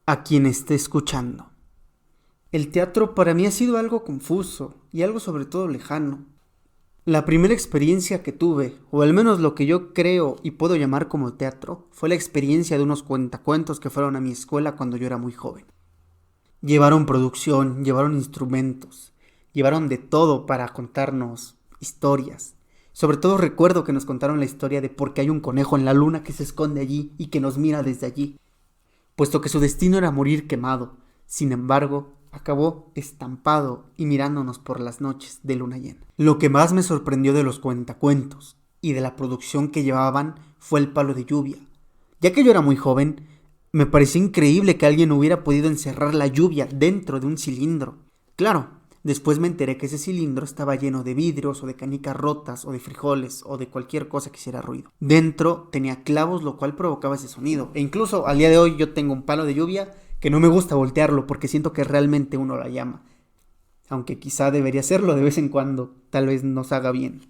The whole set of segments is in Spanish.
a quien esté escuchando. El teatro para mí ha sido algo confuso y algo sobre todo lejano. La primera experiencia que tuve, o al menos lo que yo creo y puedo llamar como teatro, fue la experiencia de unos cuentacuentos que fueron a mi escuela cuando yo era muy joven. Llevaron producción, llevaron instrumentos, llevaron de todo para contarnos historias. Sobre todo recuerdo que nos contaron la historia de por qué hay un conejo en la luna que se esconde allí y que nos mira desde allí, puesto que su destino era morir quemado. Sin embargo, acabó estampado y mirándonos por las noches de luna llena. Lo que más me sorprendió de los cuentacuentos y de la producción que llevaban fue el palo de lluvia. Ya que yo era muy joven, me pareció increíble que alguien hubiera podido encerrar la lluvia dentro de un cilindro. Claro, después me enteré que ese cilindro estaba lleno de vidrios o de canicas rotas o de frijoles o de cualquier cosa que hiciera ruido. Dentro tenía clavos, lo cual provocaba ese sonido. E incluso al día de hoy yo tengo un palo de lluvia que no me gusta voltearlo porque siento que realmente uno la llama. Aunque quizá debería hacerlo de vez en cuando, tal vez nos haga bien.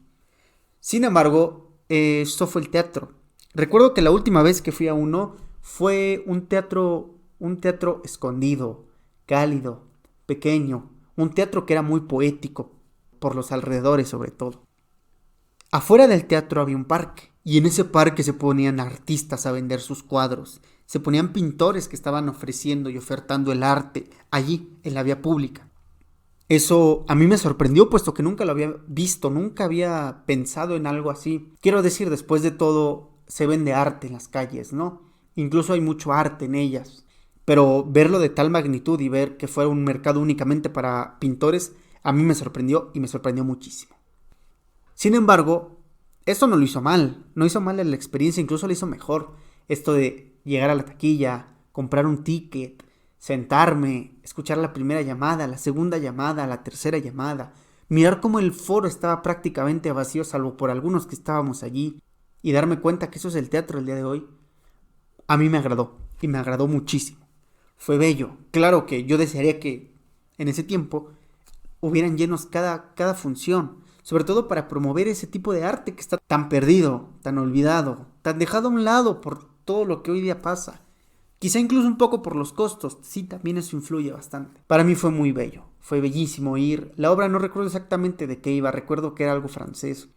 Sin embargo, eso fue el teatro. Recuerdo que la última vez que fui a uno fue un teatro escondido, cálido, pequeño, un teatro que era muy poético, por los alrededores sobre todo. Afuera del teatro había un parque, y en ese parque se ponían artistas a vender sus cuadros, se ponían pintores que estaban ofreciendo y ofertando el arte allí, en la vía pública. Eso a mí me sorprendió, puesto que nunca lo había visto, nunca había pensado en algo así. Quiero decir, después de todo, se vende arte en las calles, ¿no? Incluso hay mucho arte en ellas. Pero verlo de tal magnitud y ver que fuera un mercado únicamente para pintores, a mí me sorprendió y me sorprendió muchísimo. Sin embargo, esto no lo hizo mal, no hizo mal en la experiencia, incluso lo hizo mejor. Esto de llegar a la taquilla, comprar un ticket, sentarme, escuchar la primera llamada, la segunda llamada, la tercera llamada, mirar cómo el foro estaba prácticamente vacío salvo por algunos que estábamos allí y darme cuenta que eso es el teatro el día de hoy, a mí me agradó y me agradó muchísimo. Fue bello. Claro que yo desearía que en ese tiempo hubieran llenos cada función, sobre todo para promover ese tipo de arte que está tan perdido, tan olvidado, tan dejado a un lado por todo lo que hoy día pasa. Quizá incluso un poco por los costos, sí, también eso influye bastante. Para mí fue muy bello, fue bellísimo ir. La obra no recuerdo exactamente de qué iba, recuerdo que era algo francés.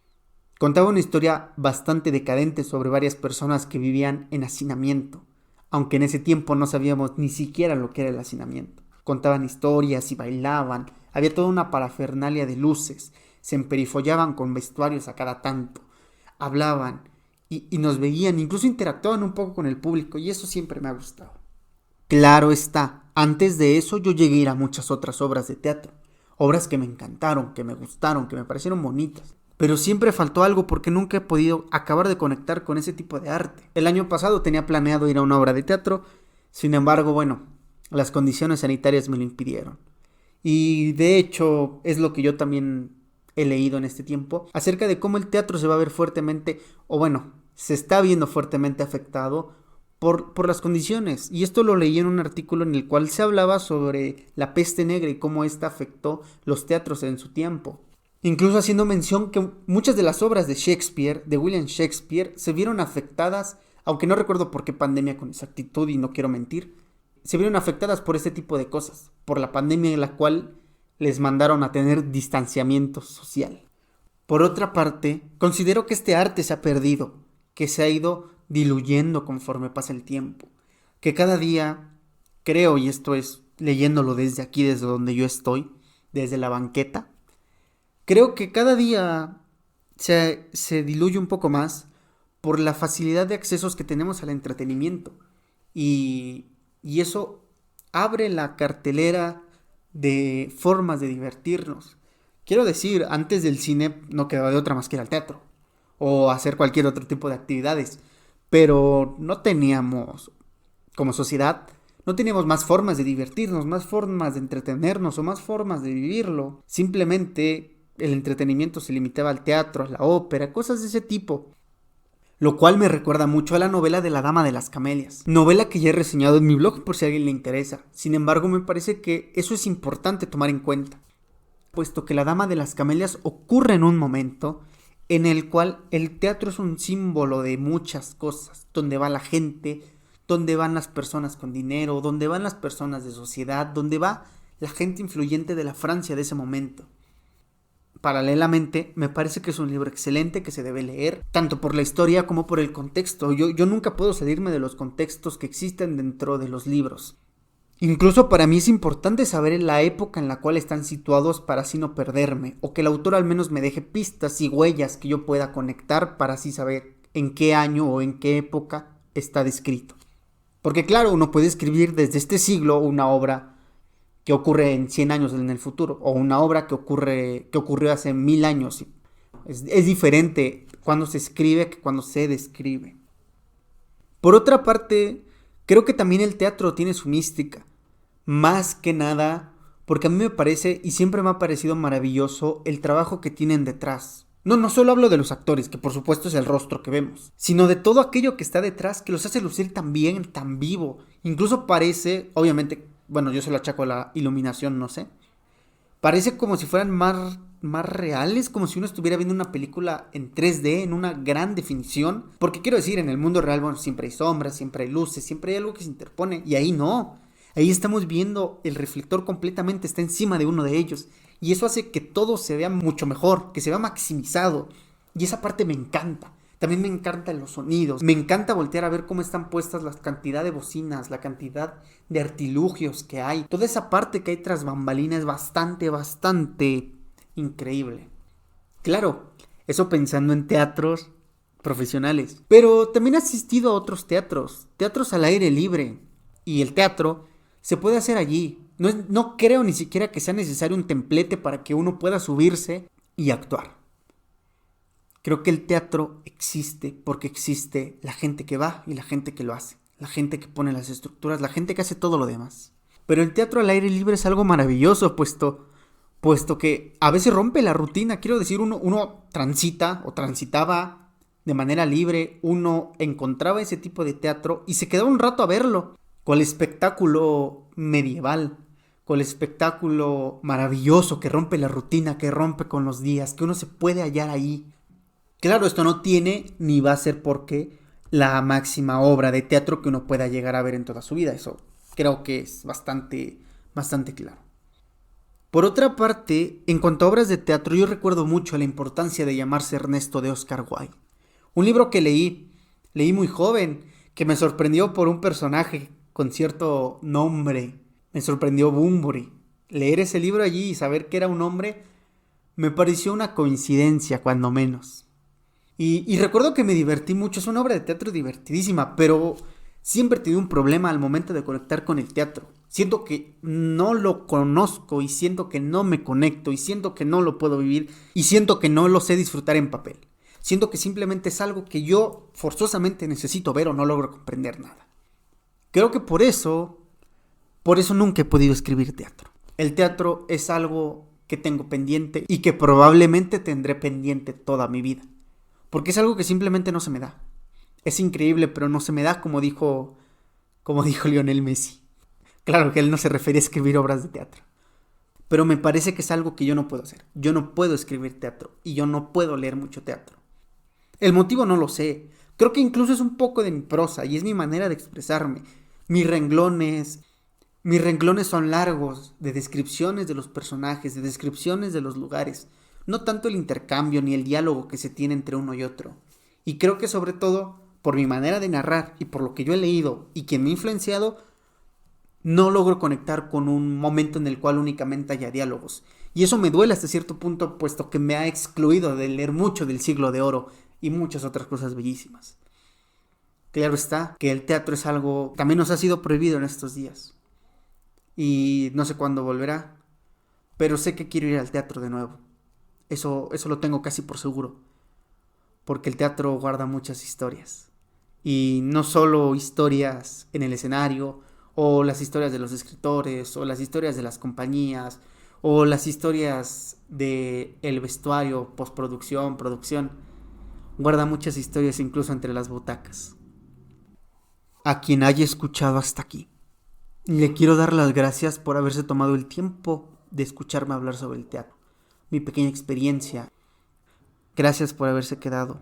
Contaba una historia bastante decadente sobre varias personas que vivían en hacinamiento, aunque en ese tiempo no sabíamos ni siquiera lo que era el hacinamiento. Contaban historias y bailaban, había toda una parafernalia de luces, se emperifollaban con vestuarios a cada tanto, hablaban y nos veían, incluso interactuaban un poco con el público y eso siempre me ha gustado. Claro está, antes de eso yo llegué a ir a muchas otras obras de teatro, obras que me encantaron, que me gustaron, que me parecieron bonitas. Pero siempre faltó algo porque nunca he podido acabar de conectar con ese tipo de arte. El año pasado tenía planeado ir a una obra de teatro, sin embargo, bueno, las condiciones sanitarias me lo impidieron. Y de hecho es lo que yo también he leído en este tiempo, acerca de cómo el teatro se va a ver fuertemente, o bueno, se está viendo fuertemente afectado por las condiciones. Y esto lo leí en un artículo en el cual se hablaba sobre la peste negra y cómo esta afectó los teatros en su tiempo. Incluso haciendo mención que muchas de las obras de Shakespeare, de William Shakespeare, se vieron afectadas, aunque no recuerdo por qué pandemia con exactitud y no quiero mentir, se vieron afectadas por este tipo de cosas, por la pandemia en la cual les mandaron a tener distanciamiento social. Por otra parte, considero que este arte se ha perdido, que se ha ido diluyendo conforme pasa el tiempo, que cada día, creo, y esto es leyéndolo desde aquí, desde donde yo estoy, desde la banqueta, creo que cada día se diluye un poco más por la facilidad de accesos que tenemos al entretenimiento. Y eso abre la cartelera de formas de divertirnos. Quiero decir, antes del cine no quedaba de otra más que ir al teatro o hacer cualquier otro tipo de actividades, pero no teníamos, como sociedad, no teníamos más formas de divertirnos, más formas de entretenernos o más formas de vivirlo. Simplemente el entretenimiento se limitaba al teatro, a la ópera, cosas de ese tipo. Lo cual me recuerda mucho a la novela de La Dama de las Camelias, novela que ya he reseñado en mi blog por si a alguien le interesa. Sin embargo, me parece que eso es importante tomar en cuenta, puesto que La Dama de las Camelias ocurre en un momento en el cual el teatro es un símbolo de muchas cosas, donde va la gente, dónde van las personas con dinero, dónde van las personas de sociedad, dónde va la gente influyente de la Francia de ese momento. Paralelamente, me parece que es un libro excelente que se debe leer, tanto por la historia como por el contexto. Yo nunca puedo salirme de los contextos que existen dentro de los libros. Incluso para mí es importante saber la época en la cual están situados para así no perderme, o que el autor al menos me deje pistas y huellas que yo pueda conectar para así saber en qué año o en qué época está descrito. Porque claro, uno puede escribir desde este siglo una obra que ocurre en 100 años en el futuro, o una obra que ocurrió hace 1000 años. Es diferente cuando se escribe que cuando se describe. Por otra parte, creo que también el teatro tiene su mística. Más que nada, porque a mí me parece, y siempre me ha parecido maravilloso, el trabajo que tienen detrás. No solo hablo de los actores, que por supuesto es el rostro que vemos, sino de todo aquello que está detrás, que los hace lucir tan bien, tan vivo. Incluso parece, obviamente, bueno, yo se lo achaco a la iluminación, no sé. Parece como si fueran más reales, como si uno estuviera viendo una película en 3D, en una gran definición. Porque quiero decir, en el mundo real, bueno, siempre hay sombras, siempre hay luces, siempre hay algo que se interpone. Y ahí no. Ahí estamos viendo el reflector completamente, está encima de uno de ellos. Y eso hace que todo se vea mucho mejor, que se vea maximizado. Y esa parte me encanta. También me encantan los sonidos. Me encanta voltear a ver cómo están puestas la cantidad de bocinas, la cantidad de artilugios que hay. Toda esa parte que hay tras bambalinas es bastante increíble. Claro, eso pensando en teatros profesionales. Pero también he asistido a otros teatros al aire libre. Y el teatro se puede hacer allí. No creo ni siquiera que sea necesario un templete para que uno pueda subirse y actuar. Creo que el teatro existe porque existe la gente que va y la gente que lo hace. La gente que pone las estructuras, la gente que hace todo lo demás. Pero el teatro al aire libre es algo maravilloso, puesto que a veces rompe la rutina. Quiero decir, uno transita o transitaba de manera libre, uno encontraba ese tipo de teatro y se quedaba un rato a verlo. Con el espectáculo medieval, con el espectáculo maravilloso que rompe la rutina, que rompe con los días, que uno se puede hallar ahí. Claro, esto no tiene ni va a ser porque la máxima obra de teatro que uno pueda llegar a ver en toda su vida. Eso creo que es bastante claro. Por otra parte, en cuanto a obras de teatro, yo recuerdo mucho la importancia de llamarse Ernesto de Oscar Wilde. Un libro que leí muy joven, que me sorprendió por un personaje con cierto nombre. Me sorprendió Bunbury. Leer ese libro allí y saber que era un hombre me pareció una coincidencia, cuando menos. Y recuerdo que me divertí mucho. Es una obra de teatro divertidísima, pero siempre he tenido un problema al momento de conectar con el teatro. Siento que no lo conozco y siento que no me conecto y siento que no lo puedo vivir y siento que no lo sé disfrutar en papel. Siento que simplemente es algo que yo forzosamente necesito ver o no logro comprender nada. Creo que por eso nunca he podido escribir teatro. El teatro es algo que tengo pendiente y que probablemente tendré pendiente toda mi vida. Porque es algo que simplemente no se me da. Es increíble, pero no se me da, como dijo Lionel Messi. Claro que él no se refiere a escribir obras de teatro. Pero me parece que es algo que yo no puedo hacer. Yo no puedo escribir teatro y yo no puedo leer mucho teatro. El motivo no lo sé. Creo que incluso es un poco de mi prosa y es mi manera de expresarme. Mis renglones son largos, de descripciones de los personajes, de descripciones de los lugares. No tanto el intercambio ni el diálogo que se tiene entre uno y otro. Y creo que sobre todo, por mi manera de narrar y por lo que yo he leído y quien me ha influenciado, no logro conectar con un momento en el cual únicamente haya diálogos. Y eso me duele hasta cierto punto, puesto que me ha excluido de leer mucho del Siglo de Oro y muchas otras cosas bellísimas. Claro está que el teatro es algo que también nos ha sido prohibido en estos días. Y no sé cuándo volverá, pero sé que quiero ir al teatro de nuevo. Eso lo tengo casi por seguro, porque el teatro guarda muchas historias. Y no solo historias en el escenario, o las historias de los escritores, o las historias de las compañías, o las historias del vestuario, postproducción, producción. Guarda muchas historias incluso entre las butacas. A quien haya escuchado hasta aquí, le quiero dar las gracias por haberse tomado el tiempo de escucharme hablar sobre el teatro, mi pequeña experiencia. Gracias por haberse quedado,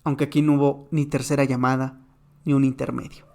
aunque aquí no hubo ni tercera llamada ni un intermedio.